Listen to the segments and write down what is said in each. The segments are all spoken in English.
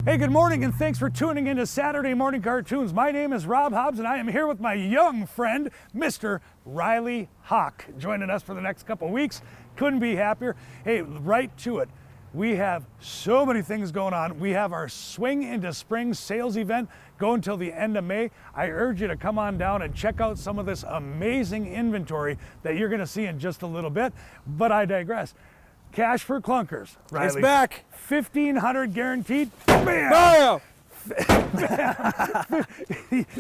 Hey, good morning, and thanks for tuning into Saturday Morning Cartoons. My name is Rob Hobbs, and I am here with my young friend, Mr. Riley Hawk, joining us for the next couple weeks. Couldn't be happier. Hey, right to it. We have so many things going on. We have our Swing into Spring sales event going till the end of May. I urge you to come on down and check out some of this amazing inventory that you're going to see in just a little bit, but I digress. Cash for Clunkers, Riley. It's back. 1,500 guaranteed. Bam!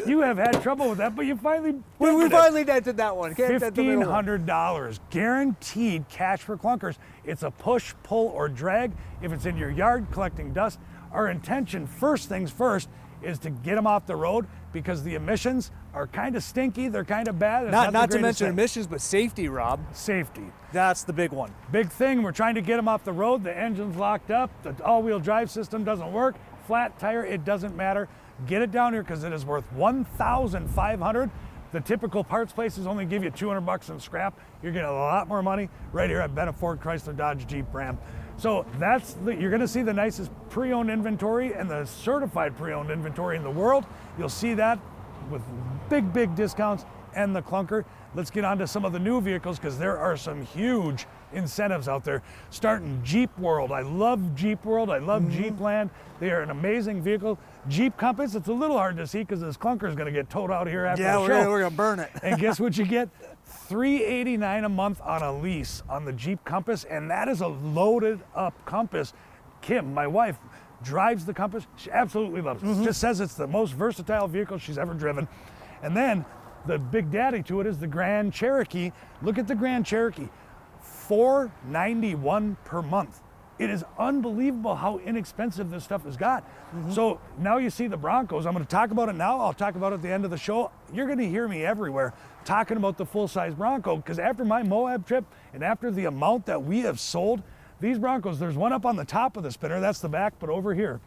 You have had trouble with that, but you finally We finally dented that one. $1,500 guaranteed cash for Clunkers. It's a push, pull, or drag. If it's in your yard collecting dust, our intention, first things first, is to get them off the road because the emissions are kind of stinky. They're kind of bad. Not to mention emissions, but safety, Rob. Safety. That's the big one. Big thing. We're trying to get them off the road. The engine's locked up. The all-wheel drive system doesn't work. Flat tire, it doesn't matter. Get it down here because it is worth $1,500. The typical parts places only give you $200 in scrap. You're getting a lot more money right here at Benna, Ford, Chrysler, Dodge, Jeep Ram. So you're going to see the nicest pre-owned inventory and the certified pre-owned inventory in the world. You'll see that with big discounts and the clunker. Let's get on to some of the new vehicles because there are some huge incentives out there. Starting Jeep World. I love Jeep World. I love Jeep Land. They are an amazing vehicle. Jeep Compass, it's a little hard to see because this clunker is going to get towed out here after the show. Yeah, we're going to burn it. And guess what you get? $389 a month on a lease on the Jeep Compass, and that is a loaded up Compass. Kim, my wife, drives the Compass. She absolutely loves it. Just says it's the most versatile vehicle she's ever driven. And then the big daddy to it is the Grand Cherokee. Look at the Grand Cherokee, $491 per month. It is unbelievable how inexpensive this stuff has got. So now you see the Broncos. I'm going to talk about it now. I'll talk about it at the end of the show. You're going to hear me everywhere talking about the full-size Bronco because after my Moab trip and after the amount that we have sold, these Broncos, there's one up on the top of the spinner, that's the back, but over here,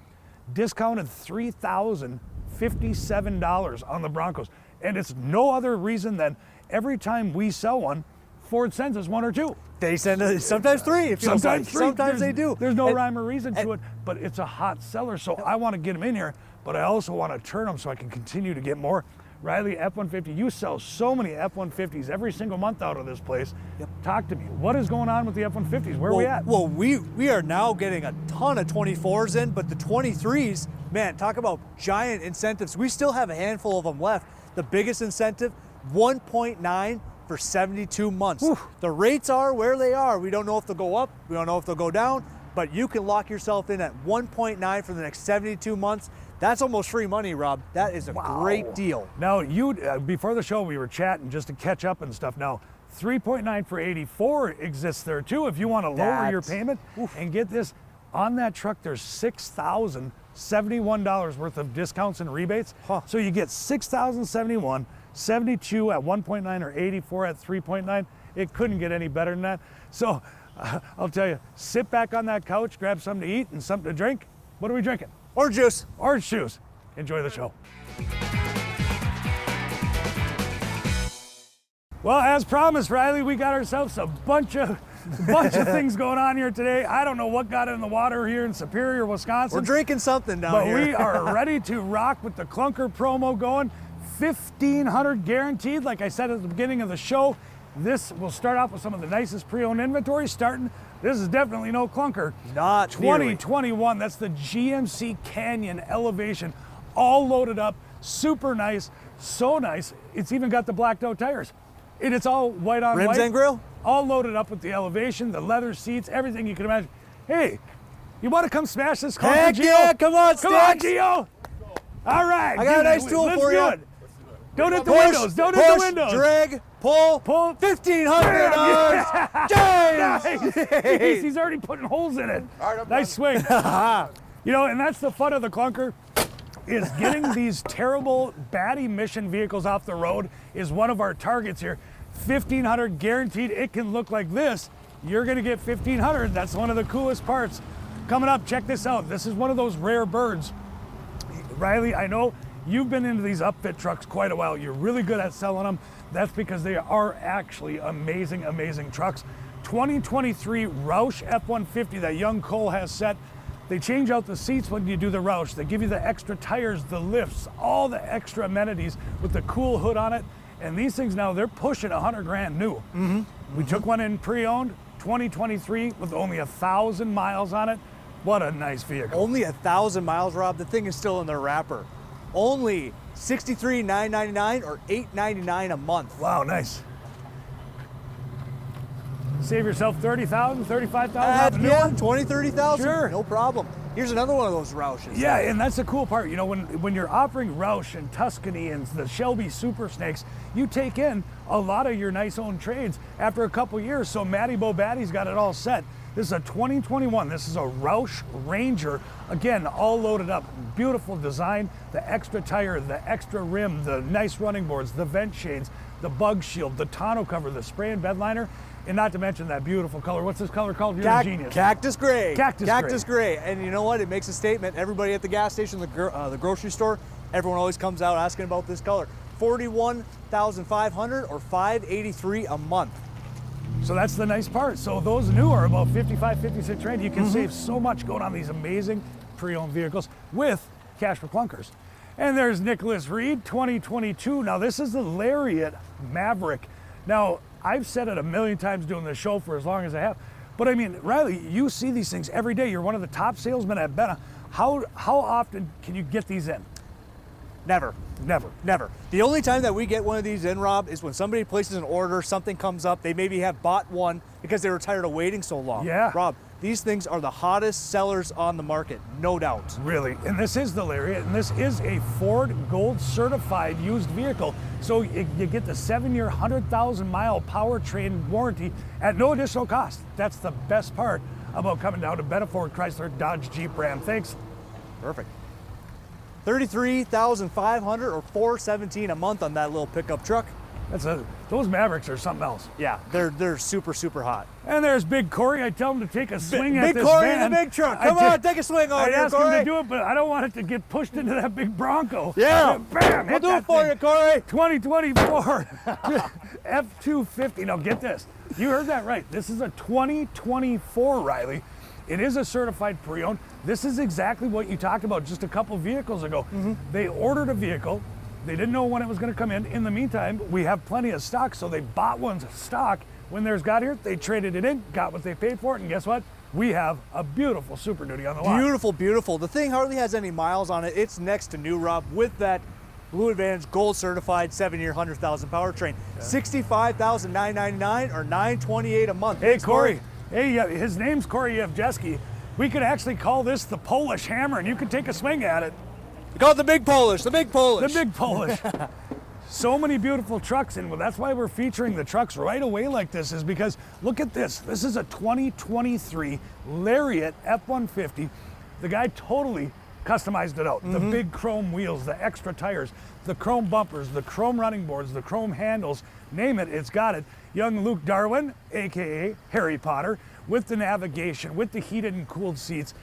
discounted $3,057 on the Broncos. And it's no other reason than every time we sell one, Ford sends us one or two. They send us sometimes three. Sometimes they do. There's no rhyme or reason to it, but it's a hot seller, so I want to get them in here, but I also want to turn them so I can continue to get more. Riley, F-150, you sell so many F-150s every single month out of this place. Yep. Talk to me. What is going on with the F-150s? Where are we at? Well, we are now getting a ton of 24s in, but the 23s, man, talk about giant incentives. We still have a handful of them left. The biggest incentive, 1.9 for 72 months. Whew. The rates are where they are. We don't know if they'll go up. We don't know if they'll go down, but you can lock yourself in at 1.9 for the next 72 months. That's almost free money, Rob. That is a great deal. Now, you before the show, we were chatting just to catch up and stuff. Now, 3.9 for 84 exists there too. If you want to lower your payment and get this on that truck, there's $6,071 worth of discounts and rebates. So you get $6,071, 72 at 1.9 or 84 at 3.9. It couldn't get any better than that. So I'll tell you, sit back on that couch, grab something to eat and something to drink. What are we drinking? Orange juice. Orange juice. Enjoy the show. Well, as promised, Riley, we got ourselves a bunch of things going on here today. I don't know what got in the water here in Superior, Wisconsin. We're drinking something down here. But we are ready to rock with the clunker promo going. 1,500 guaranteed. Like I said at the beginning of the show, this will start off with some of the nicest pre-owned inventory starting. This is definitely no clunker. Not 2021. That's the GMC Canyon Elevation, all loaded up, super nice, so nice. It's even got the blacked out tires. It's all white on white. Rims and grill? All loaded up with the Elevation, the leather seats, everything you can imagine. Hey, you want to come smash this car? Heck yeah, come on, Come on, Gio. All right. I got a nice tool for you. Don't hit the windows. Don't hit the windows. Drag, pull, $1,500. Nice. Jeez, he's already putting holes in it. Nice swing. You know, and that's the fun of the clunker, is getting these terrible, bad emission vehicles off the road is one of our targets here. 1,500 guaranteed. It can look like this. You're going to get 1,500. That's one of the coolest parts. Coming up, check this out. This is one of those rare birds. Riley, I know you've been into these upfit trucks quite a while. You're really good at selling them. That's because they are actually amazing trucks. 2023 Roush F-150 that young Cole has set They change out the seats when you do the Roush. They give you the extra tires, the lifts, all the extra amenities with the cool hood on it. And these things now, they're pushing 100 grand new. We took one in pre-owned, 2023, with only 1,000 miles on it. What a nice vehicle. Only 1,000 miles, Rob. The thing is still in their wrapper. Only $63,999 or $899 a month. Wow, nice. Save yourself 30,000, 35,000. Yeah, 20, 30,000. Sure. No problem. Here's another one of those Roushes. Yeah, and that's the cool part. You know, when you're offering Roush and Tuscany and the Shelby Super Snakes, you take in a lot of your nice own trades after a couple years. So Matty Bobatti's got it all set. This is a 2021. This is a Roush Ranger. Again, all loaded up. Beautiful design. The extra tire, the extra rim, the nice running boards, the vent shades, the bug shield, the tonneau cover, the spray and bed liner. And not to mention that beautiful color. What's this color called? You're a genius. Cactus gray. Cactus gray. And you know what? It makes a statement. Everybody at the gas station, the grocery store, everyone always comes out asking about this color. $41,500 or $583 a month. So that's the nice part. So those new are about 55, 56 grand. You can save so much going on these amazing pre-owned vehicles with Cash for Clunkers. And there's Nicholas Reed, 2022. Now this is the Lariat Maverick. Now, I've said it a million times doing this show for as long as I have, but I mean, Riley, you see these things every day. You're one of the top salesmen at Benna. How often can you get these in? Never. Never. Never. The only time that we get one of these in, Rob, is when somebody places an order, something comes up, they maybe have bought one because they were tired of waiting so long. Yeah. Rob, these things are the hottest sellers on the market, no doubt. Really, and this is the Lariat, and this is a Ford Gold certified used vehicle. So you get the 7-year, 100,000 mile powertrain warranty at no additional cost. That's the best part about coming down to Benna Ford Chrysler Dodge Jeep Ram. Thanks. Perfect. $33,500 or $417 a month on that little pickup truck. Those Mavericks are something else. Yeah, they're super, super hot. And there's Big Corey. I tell him to take a swing at this Big Corey van. in the big truck. Come on, take a swing on I here, asked him Corey. to do it, but I don't want it to get pushed into that big Bronco. Yeah. Bam! We'll hit do that it for thing. you, Corey. 2024 F-250. Now get this. You heard that right. This is a 2024 Riley. It is a certified pre-owned. This is exactly what you talked about just a couple vehicles ago. They ordered a vehicle. They didn't know when it was going to come in. In the meantime, we have plenty of stock, so they bought one's stock. When theirs got here, they traded it in, got what they paid for it, and guess what? We have a beautiful Super Duty on the lot. Beautiful, beautiful. The thing hardly has any miles on it. It's next to new, Rob, with that Blue Advantage Gold certified 7-year, 100,000 powertrain. $65,999 or $928 a month. Hey, Corey. Hey, his name's Corey Yevgeski. We could actually call this the Polish Hammer, and you could take a swing at it. We call it the Big Polish, the Big Polish. The Big Polish. So many beautiful trucks, and that's why we're featuring the trucks right away like this, is because look at this. This is a 2023 Lariat F-150. The guy totally customized it out. The big chrome wheels, the extra tires, the chrome bumpers, the chrome running boards, the chrome handles, name it, it's got it. Young Luke Darwin, AKA Harry Potter, with the navigation, with the heated and cooled seats.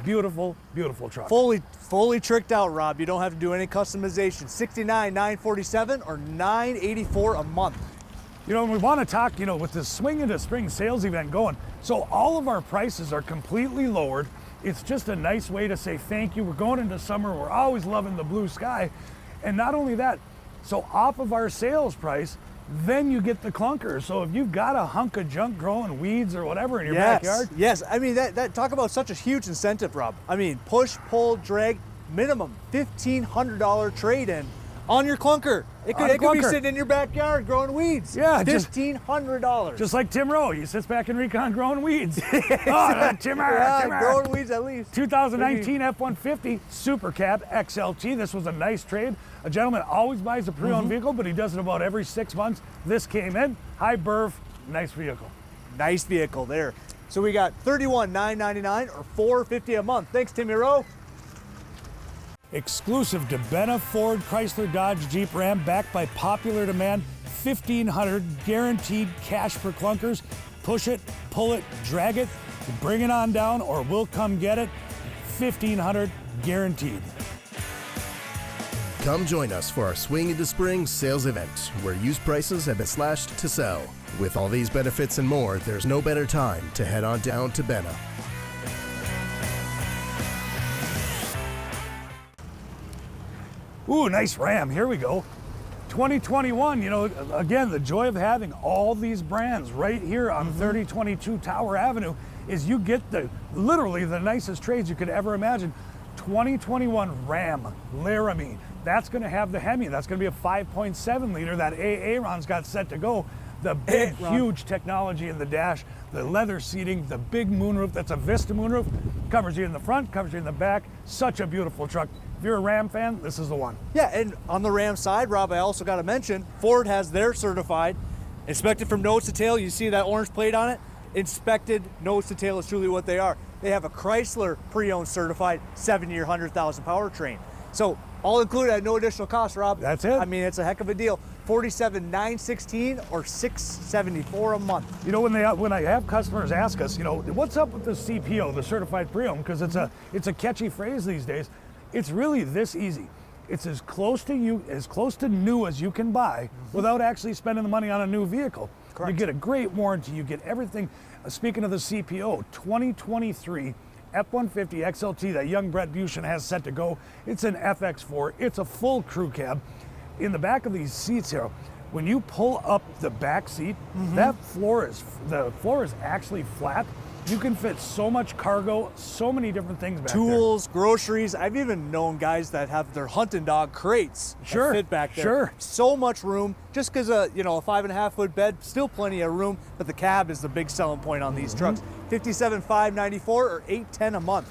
Beautiful, beautiful truck. Fully tricked out, Rob. You don't have to do any customization. $69,947 or $984 a month. You know, and we want to talk, you know, with this Swing into Spring sales event going, so all of our prices are completely lowered. It's just a nice way to say thank you. We're going into summer. We're always loving the blue sky. And not only that, so off of our sales price, then you get the clunkers. So if you've got a hunk of junk growing weeds or whatever in your backyard. Yes, I mean, that talk about such a huge incentive, Rob. I mean, push, pull, drag, minimum $1,500 trade-in on your clunker. It could be sitting in your backyard growing weeds. Yeah, $1,500. Just like Tim Rowe, he sits back in Recon growing weeds. Timmer. Growing weeds at least. 2019 F-150 Super Cab XLT. This was a nice trade. A gentleman always buys a pre-owned vehicle, but he does it about every 6 months. This came in, high burf, nice vehicle. Nice vehicle there. So we got $31,999 or $450 a month. Thanks, Timmy Rowe. Exclusive to Benna Ford Chrysler Dodge Jeep Ram, backed by popular demand, $1,500 guaranteed cash for clunkers. Push it, pull it, drag it, bring it on down, or we'll come get it. $1,500 guaranteed. Come join us for our Swing into Spring sales event, where used prices have been slashed to sell. With all these benefits and more, there's no better time to head on down to Benna. Ooh, nice Ram. Here we go. 2021, you know, again, the joy of having all these brands right here on 3022 Tower Avenue is you get literally the nicest trades you could ever imagine. 2021 Ram Laramie. That's going to have the Hemi. That's going to be a 5.7 liter that Aaron's got set to go. The big, huge technology in the dash, the leather seating, the big moonroof. That's a Vista moonroof. Covers you in the front, covers you in the back. Such a beautiful truck. If you're a Ram fan, this is the one. Yeah, and on the Ram side, Rob, I also got to mention, Ford has their certified, inspected from nose to tail. You see that orange plate on it? Inspected nose to tail is truly what they are. They have a Chrysler pre-owned certified 7-year, 100,000 powertrain. So all included at no additional cost, Rob. That's it. I mean, it's a heck of a deal. $47,916 or $674 a month. You know, when I have customers ask us, you know, what's up with the CPO, the certified pre-owned, because it's a catchy phrase these days. It's really this easy. It's as close to new as you can buy without actually spending the money on a new vehicle. Correct. You get a great warranty. You get everything. Speaking of the CPO, 2023 F-150 XLT that young Brett Buchan has set to go. It's an FX4. It's a full crew cab. In the back of these seats here, when you pull up the back seat, the floor is actually flat. You can fit so much cargo, so many different things back Tools, groceries. I've even known guys that have their hunting dog crates that fit back there. Sure. So much room. Just because a 5.5 foot bed, still plenty of room. But the cab is the big selling point on these trucks. $57,594 or $810 a month.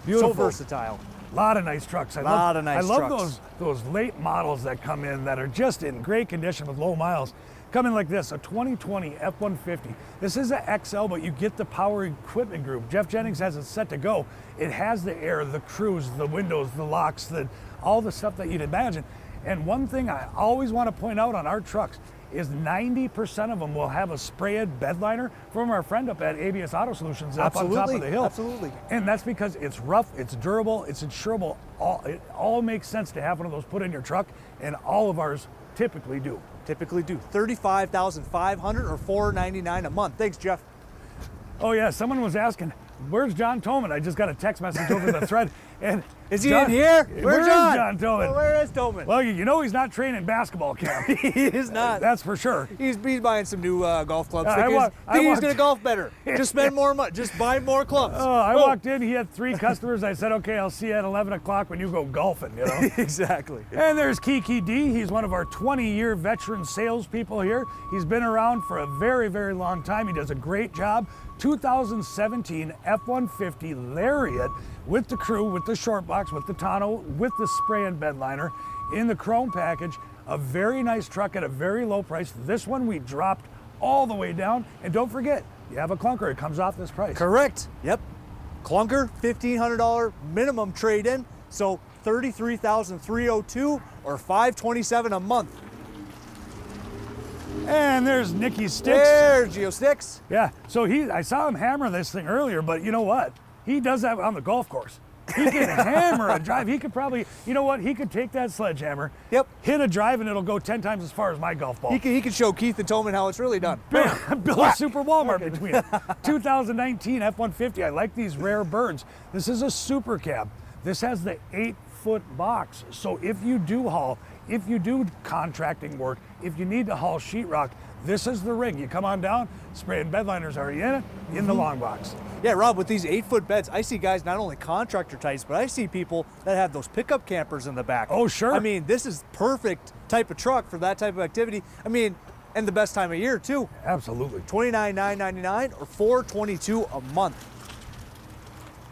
Beautiful. So versatile. A lot of nice trucks. I love those late models that come in that are just in great condition with low miles. Come in like this, a 2020 F-150. This is an XL, but you get the power equipment group. Jeff Jennings has it set to go. It has the air, the cruise, the windows, the locks, all the stuff that you'd imagine. And one thing I always want to point out on our trucks is 90% of them will have a sprayed bed liner from our friend up at ABS Auto Solutions up on top of the hill. Absolutely. And that's because it's rough, it's durable, it's insurable. It all makes sense to have one of those put in your truck, and all of ours typically do. Typically do. $35,500 or $499 a month. Thanks, Jeff. Oh yeah, someone was asking, where's John Toman? I just got a text message over the thread. And is he in here? Where's John Toman? Well, where is Toman? Well, you know he's not training basketball camp. He is not. That's for sure. He's buying some new golf clubs. I think he's going to golf better. Just spend more money. Just buy more clubs. I walked in. He had 3 customers. I said, okay, I'll see you at 11 o'clock when you go golfing. You know. Exactly. And there's Kiki D. He's one of our 20-year veteran salespeople here. He's been around for a very, very long time. He does a great job. 2017 F-150 Lariat with the crew, with the short box, with the tonneau, with the spray and bed liner in the chrome package. A very nice truck at a very low price. This one we dropped all the way down. And don't forget, you have a clunker, it comes off this price. Correct. Yep. Clunker, $1,500 minimum trade-in. So $33,302 or $527 a month. And there's Nicky's sticks. There's Geo Sticks. Yeah, so I saw him hammer this thing earlier, but you know what? He does that on the golf course. He can hammer a drive. He could probably, you know what? He could take that sledgehammer, hit a drive, and it'll go 10 times as far as my golf ball. He can show Keith and Toman how it's really done. Build a super Walmart between it. 2019 F-150. I like these rare birds. This is a super cab. This has the 8-foot box. So if you do contracting work, if you need to haul sheetrock, this is the rig. You come on down, spray and bed liners are in it, in the long box. Yeah, Rob, with these 8-foot beds, I see guys not only contractor types, but I see people that have those pickup campers in the back. Oh, sure. I mean, this is perfect type of truck for that type of activity. I mean, and the best time of year, too. Absolutely. $29,999 or $422 a month.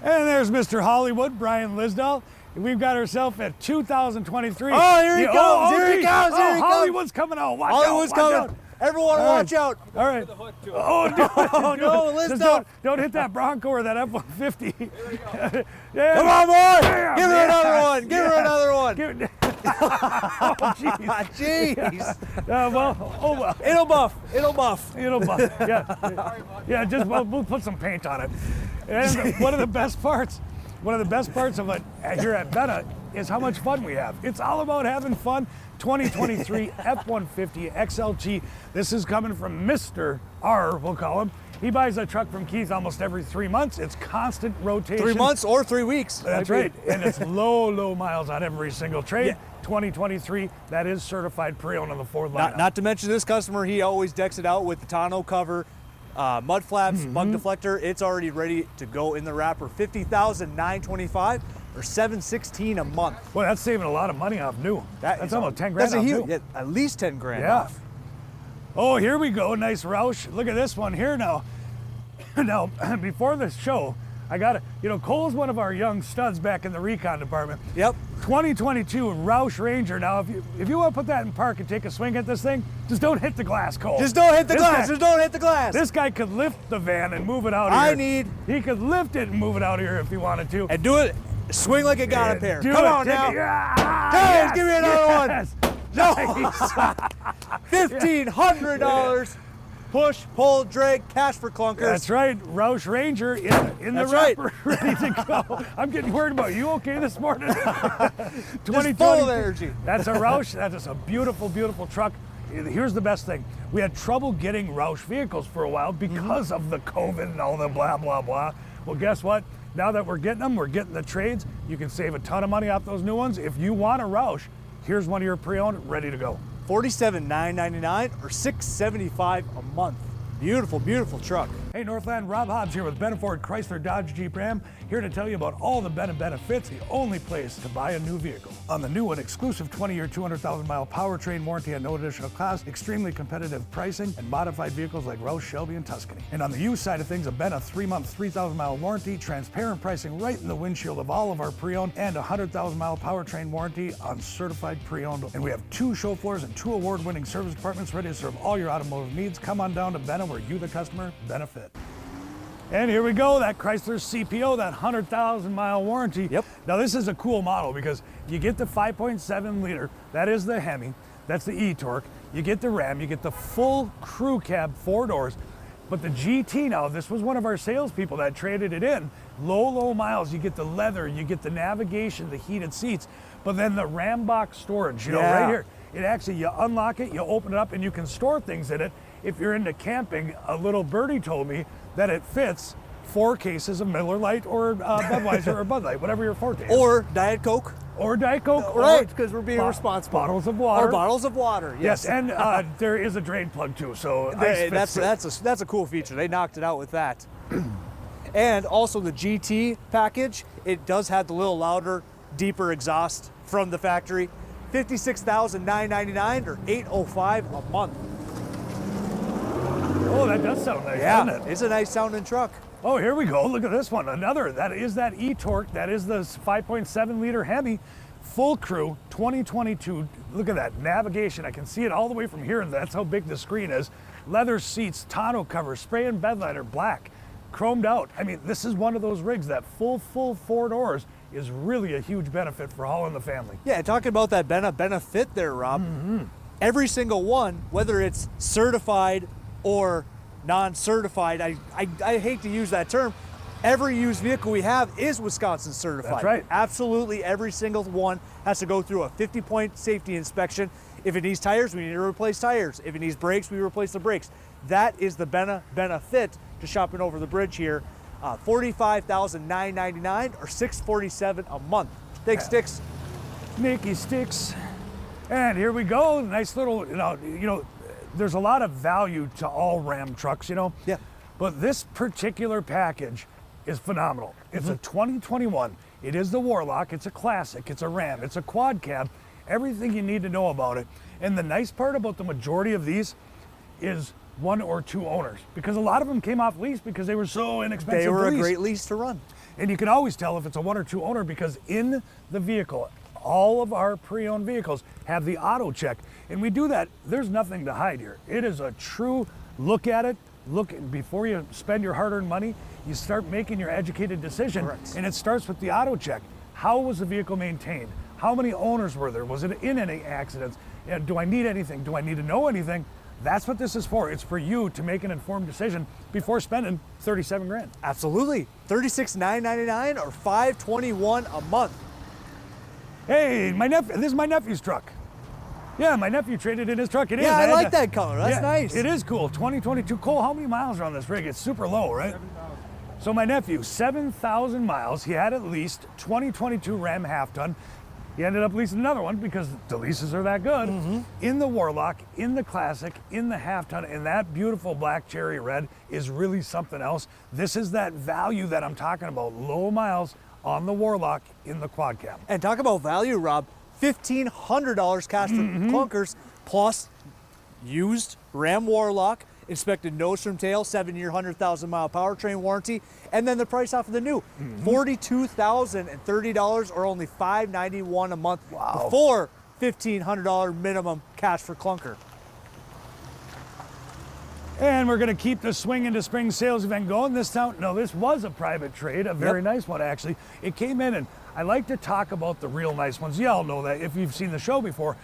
And there's Mr. Hollywood, Brian Lisdahl. We've got ourselves at 2023. Oh, here he comes. Here he comes. Here he comes. Hollywood's coming out. Hollywood's coming. Out. Everyone watch out. All right. Oh, no, listen. Don't hit that Bronco or that F-150. Yeah. Come on, boy. Give her another one. Give her another one. Oh, jeez. Jeez. Well. It'll buff. It'll buff. It'll buff. Yeah. Yeah, just we'll put some paint on it. And one of the best parts of it here at Benna is how much fun we have. It's all about having fun. 2023 F-150 XLT. This is coming from Mr. R, we'll call him. He buys a truck from Keith almost every 3 months. It's constant rotation. 3 months or 3 weeks. That's right. And it's low miles on every single trade. Yeah. 2023, that is certified pre-owned on the Ford lineup. Not to mention this customer, he always decks it out with the tonneau cover, mud flaps, bug deflector. It's already ready to go in the wrapper. $50,925 or $716 a month. Boy, that's saving a lot of money off new. That's almost 10 grand That's off a huge, new. yeah, at least 10 grand Yeah. off. Oh, here we go. Nice Roush. Look at this one here now. Now, before the show, I got it. You know, Cole's one of our young studs back in the recon department. Yep. 2022 Roush Ranger. Now, if you want to put that in park and take a swing at this thing, just don't hit the glass, Cole. Just don't hit the This glass. guy- Just don't hit the glass. This guy could lift the van and move it out of here. He could lift it and move it out of here if he wanted to. And do it. Swing like it got a pair. Do Come it. on Take now. it. Yeah. Guys, give me another one. Yes. No. Nice. $1,500. Push, pull, drag, cash for clunkers. That's right, Roush Ranger in the That's right. wrapper, ready to go. I'm getting worried about you. Okay, this morning. Just full of energy. That's a Roush. That is a beautiful, beautiful truck. Here's the best thing: we had trouble getting Roush vehicles for a while because of the COVID and all the blah blah blah. Well, guess what? Now that we're getting them, we're getting the trades. You can save a ton of money off those new ones. If you want a Roush, here's one of your pre-owned, ready to go. $47,999 or $675 a month. Beautiful, beautiful truck. Hey Northland, Rob Hobbs here with Benna Ford Chrysler Dodge Jeep Ram, here to tell you about all the Benna benefits, the only place to buy a new vehicle. On the new one, exclusive 20-year, 200,000-mile powertrain warranty at no additional cost, extremely competitive pricing, and modified vehicles like Roush, Shelby, and Tuscany. And on the used side of things, a Benna 3-month, 3,000-mile warranty, transparent pricing right in the windshield of all of our pre-owned, and a 100,000-mile powertrain warranty on certified pre-owned. And we have 2 show floors and 2 award-winning service departments ready to serve all your automotive needs. Come on down to Benna, where you, the customer, benefit. And here we go, that Chrysler CPO, that 100,000-mile warranty. Yep. Now this is a cool model because you get the 5.7 liter, that is the Hemi, that's the e-torque. You get the Ram, you get the full crew cab, 4 doors. But the GT now, this was one of our salespeople that traded it in. Low miles, you get the leather, you get the navigation, the heated seats, but then the Ram box storage, you know, right here. It actually, you unlock it, you open it up, and you can store things in it. If you're into camping, a little birdie told me that it fits 4 cases of Miller Lite or Budweiser or Bud Light, whatever your forte is. Or Diet Coke. Or Diet Coke. Right, because we're being responsible. Bottles of water. Or bottles of water, yes. And there is a drain plug too, so That's a cool feature. They knocked it out with that. And also the GT package, it does have the little louder, deeper exhaust from the factory. $56,999 or $805 a month. Oh, that does sound nice, doesn't it? It's a nice sounding truck. Oh, here we go. Look at this one. Another. That is that e-torque. That is the 5.7 liter Hemi. Full crew, 2022. Look at that navigation. I can see it all the way from here, and that's how big the screen is. Leather seats, tonneau cover, spray and bed liner, black, chromed out. I mean, this is one of those rigs that full 4 doors is really a huge benefit for hauling the family. Yeah, talking about that benefit there, Rob. Every single one, whether it's certified or non-certified, I hate to use that term, every used vehicle we have is Wisconsin certified. That's right. Absolutely every single one has to go through a 50-point safety inspection. If it needs tires, we need to replace tires. If it needs brakes, we replace the brakes. That is the benefit to shopping over the bridge here. $45,999 or $647 a month. Thanks, Sticks. Mickey Sticks. And here we go. Nice little, you know, there's a lot of value to all Ram trucks, you know. Yeah. But this particular package is phenomenal. It's a 2021. It is the Warlock. It's a classic. It's a Ram. It's a quad cab. Everything you need to know about it. And the nice part about the majority of these is 1 or 2 owners, because a lot of them came off lease because they were so inexpensive. They were to lease. a great lease to run. And you can always tell if it's a 1 or 2 owner because in the vehicle, all of our pre-owned vehicles have the auto check. And we do that. There's nothing to hide here. It is a true look at it. Look, before you spend your hard-earned money, you start making your educated decision. Correct. And it starts with the auto check. How was the vehicle maintained? How many owners were there? Was it in any accidents? Do I need anything? Do I need to know anything? That's what this is for. It's for you to make an informed decision before spending 37 grand. Absolutely. $36,999 or $521 a month. Hey, this is my nephew's truck. Yeah, my nephew traded in his truck. It is. Yeah, I had like to- that color. That's Yeah, nice. It is cool. 2022. Cole, how many miles are on this rig? It's super low, right? 7,000. So my nephew, 7,000 miles. He had at least 2022 Ram half-ton. He ended up leasing another one because the leases are that good. In the Warlock, in the Classic, in the half-ton, and that beautiful black cherry red is really something else. This is that value that I'm talking about. Low miles on the Warlock in the quad cab. And talk about value, Rob. $1,500 cash for clunkers plus used Ram Warlock, inspected nose from tail, 7-year, 100,000-mile powertrain warranty, and then the price off of the new, $42,030 or only $591 a month before $1,500 minimum cash for clunker. And we're gonna keep the Swing into Spring sales event going this time. No, this was a private trade, a very nice one actually. It came in, and I like to talk about the real nice ones. You all know that if you've seen the show before.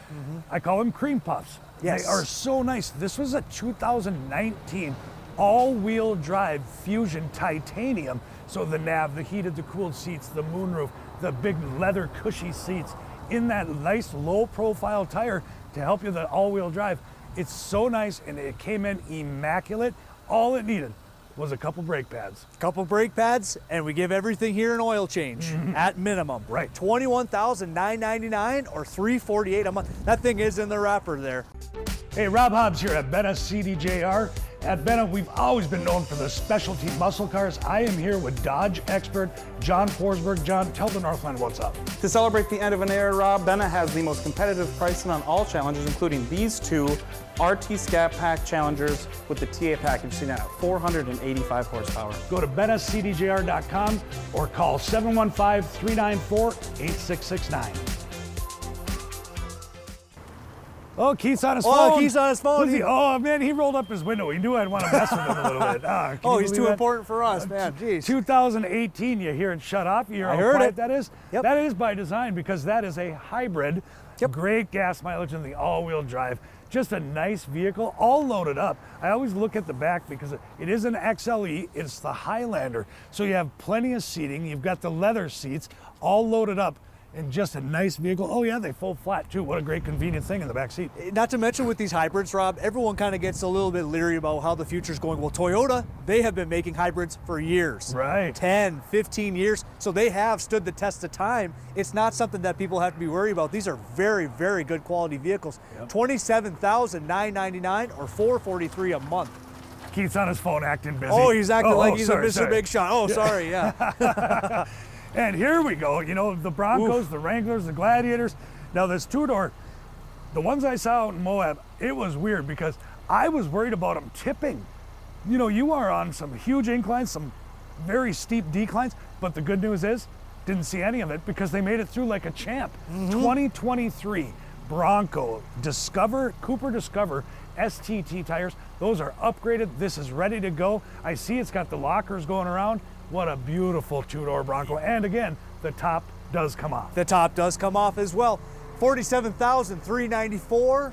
I call them cream puffs. Yes. They are so nice. This was a 2019 all-wheel drive Fusion titanium. So the nav, the heated, the cooled seats, the moonroof, the big leather cushy seats in that nice low-profile tire to help you the all-wheel drive. It's so nice, and it came in immaculate. All it needed was a couple brake pads. Couple brake pads, and we give everything here an oil change at minimum. Right. $21,999 or $348 a month. That thing is in the wrapper there. Hey, Rob Hobbs here at Benna CDJR. At Benna, we've always been known for the specialty muscle cars. I am here with Dodge expert John Forsberg. John, tell the Northland what's up. To celebrate the end of an era, Rob, Benna has the most competitive pricing on all Challengers, including these two RT Scat Pack Challengers with the TA package seen at 485 horsepower. Go to BennaCDJR.com or call 715-394-8669. Oh, Keith's on his phone. Oh, Keith's on his phone. Who's he? Oh, man, he rolled up his window. He knew I'd want to mess with him a little bit. Can Oh, you he's believe too that? important for us, man. Jeez. 2018, you hear it shut off. You hear I how heard quiet it. that is? Yep. That is by design because that is a hybrid. Great gas mileage in the all-wheel drive. Just a nice vehicle, all loaded up. I always look at the back because it is an XLE. It's the Highlander. So you have plenty of seating. You've got the leather seats all loaded up. And just a nice vehicle. Oh yeah, they fold flat too. What a great convenient thing in the back seat. Not to mention with these hybrids, Rob, everyone kind of gets a little bit leery about how the future's going. Well, Toyota, they have been making hybrids for years. Right. 10, 15 years. So they have stood the test of time. It's not something that people have to be worried about. These are very, very good quality vehicles. $27,999 or $443 a month. Keith's on his phone acting busy. Oh, he's acting like he's sorry, a Mr. sorry. Big Shot. Oh, sorry, yeah. And here we go. You know, the Broncos, the Wranglers, the Gladiators. Now this two-door, the ones I saw out in Moab, it was weird because I was worried about them tipping. You know, you are on some huge inclines, some very steep declines, but the good news is, didn't see any of it because they made it through like a champ. 2023 Bronco Cooper Discover STT tires. Those are upgraded. This is ready to go. I see it's got the lockers going around. What a beautiful two-door Bronco. And again, the top does come off. The top does come off as well. $47,394 or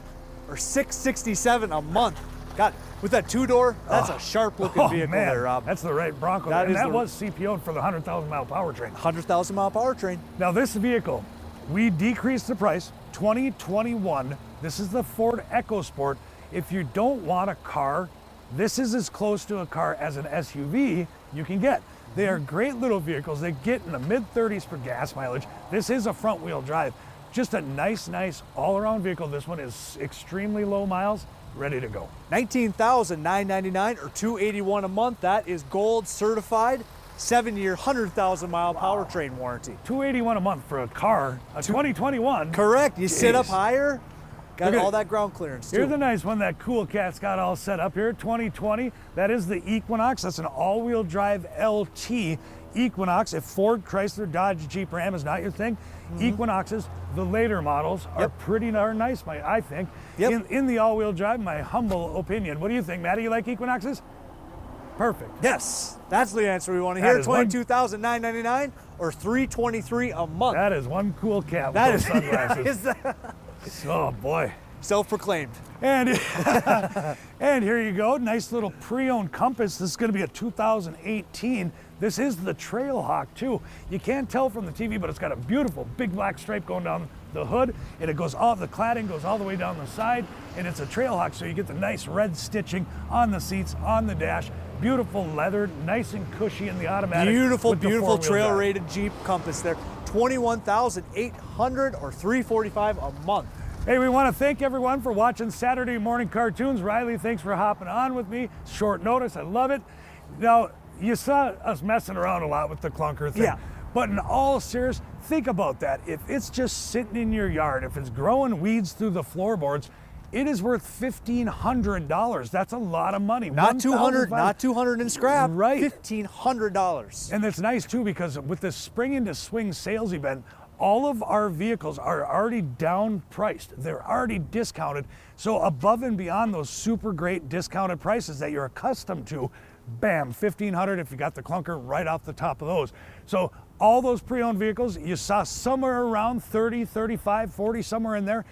$667 a month. God, with that two-door, that's a sharp-looking vehicle man, there, Rob. that's the right Bronco. That and is that the- was CPO'd for the 100,000-mile powertrain. 100,000-mile powertrain. Now this vehicle, we decreased the price, 2021. This is the Ford EcoSport. If you don't want a car, this is as close to a car as an SUV you can get. They are great little vehicles. They get in the mid-30s for gas mileage. This is a front-wheel drive. Just a nice all-around vehicle. This one is extremely low miles, ready to go. $19,999 or $281 a month. That is gold certified, 7-year, 100,000-mile powertrain warranty. $281 a month for a car, a 2021. Correct. You sit up Jeez. higher, got Look at all it. that ground clearance too. Here's the nice one that Cool Cat's got all set up here, 2020. That is the Equinox. That's an all-wheel drive LT Equinox. If Ford, Chrysler, Dodge, Jeep Ram is not your thing, Equinoxes, the later models, are pretty darn nice, I think. In the all-wheel drive, my humble opinion. What do you think, Matty? You like Equinoxes? Perfect. Yes, that's the answer we want to That hear. is one- $22,999 or $323 a month. That is one cool cat with That those is, sunglasses. Oh boy. self-proclaimed. And and here you go, nice little pre-owned Compass. This is going to be a 2018. This is the Trailhawk too. You can't tell from the TV, but it's got a beautiful big black stripe going down the hood, and it goes all, the cladding goes all the way down the side, and it's a Trailhawk, so you get the nice red stitching on the seats, on the dash. Beautiful leather, nice and cushy in the automatic. Beautiful, with the beautiful four-wheel drive. trail-rated Jeep Compass there. $21,800 or $345 a month. Hey, we want to thank everyone for watching Saturday Morning Cartoons. Riley, thanks for hopping on with me. Short notice, I love it. Now, you saw us messing around a lot with the clunker thing. Yeah. But in all seriousness, think about that. If it's just sitting in your yard, if it's growing weeds through the floorboards, it is worth $1,500. That's a lot of money. Not 200, not 200 in scrap. Right. $1,500. And it's nice too, because with this Spring into Swing sales event, all of our vehicles are already down priced. They're already discounted. So above and beyond those super great discounted prices that you're accustomed to, bam, $1,500 if you got the clunker right off the top of those. So all those pre-owned vehicles, you saw somewhere around 30, 35, 40, somewhere in there.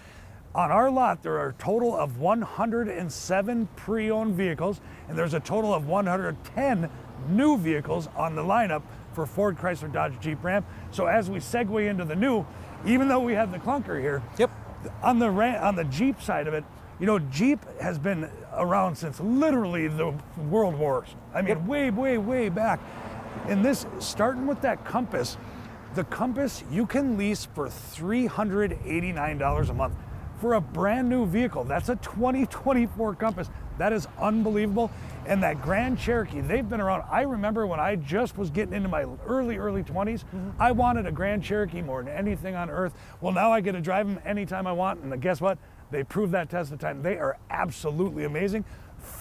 On our lot, there are a total of 107 pre-owned vehicles, and there's a total of 110 new vehicles on the lineup for Ford, Chrysler, Dodge, Jeep Ram. So as we segue into the new, even though we have the clunker here, Yep. on the Jeep side of it, you know, Jeep has been around since literally the World Wars. I mean, way back. And this, starting with that Compass, the Compass you can lease for $389 a month. For a brand new vehicle. That's a 2024 Compass. That is unbelievable. And that Grand Cherokee, they've been around. I remember when I just was getting into my early 20s, I wanted a Grand Cherokee more than anything on earth. Well, now I get to drive them anytime I want, and guess what? They prove that test of time. They are absolutely amazing.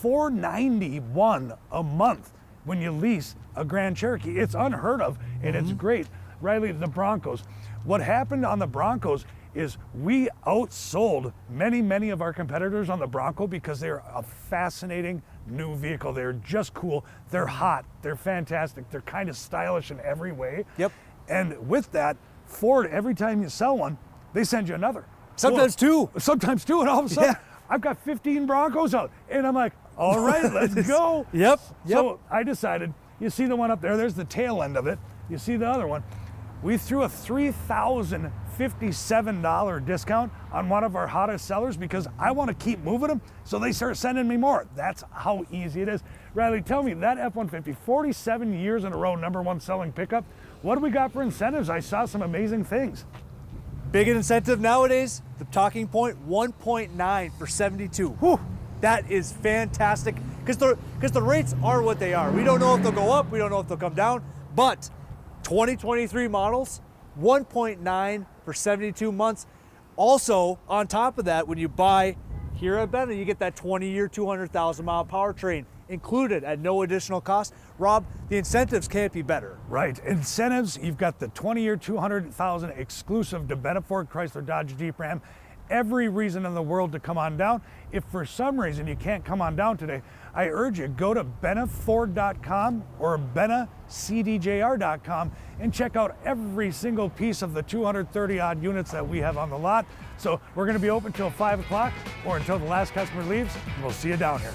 $491 a month when you lease a Grand Cherokee. It's unheard of, and it's great. Riley, the Broncos. What happened on the Broncos is we outsold many of our competitors on the Bronco because they're a fascinating new vehicle. They're just cool. They're hot. They're fantastic. They're kind of stylish in every way. Yep. And with that, Ford, every time you sell one, they send you another. Sometimes two. Sometimes two, and all of a sudden, I've got 15 Broncos out. And I'm like, all right, let's go. Yep. So I decided, you see the one up there, there's the tail end of it. You see the other one. We threw a $3,057 discount on one of our hottest sellers because I want to keep moving them, so they start sending me more. That's how easy it is. Riley, tell me, that F-150, 47 years in a row, #1 selling pickup. What do we got for incentives? I saw some amazing things. Big incentive nowadays, the talking point, 1.9 for 72. Whew, that is fantastic because the rates are what they are. We don't know if they'll go up, we don't know if they'll come down, but 2023 models, 1.9 for 72 months. Also, on top of that, when you buy here at Benna, you get that 20-year, 200,000-mile powertrain included at no additional cost. Rob, the incentives can't be better. Right, incentives, you've got the 20-year, 200,000 exclusive to Benna, Ford, Chrysler, Dodge, Jeep Ram. Every reason in the world to come on down. If for some reason you can't come on down today, I urge you, go to bennaford.com or bennacdjr.com and check out every single piece of the 230 odd units that we have on the lot. So we're going to be open till 5 o'clock or until the last customer leaves. We'll see you down here.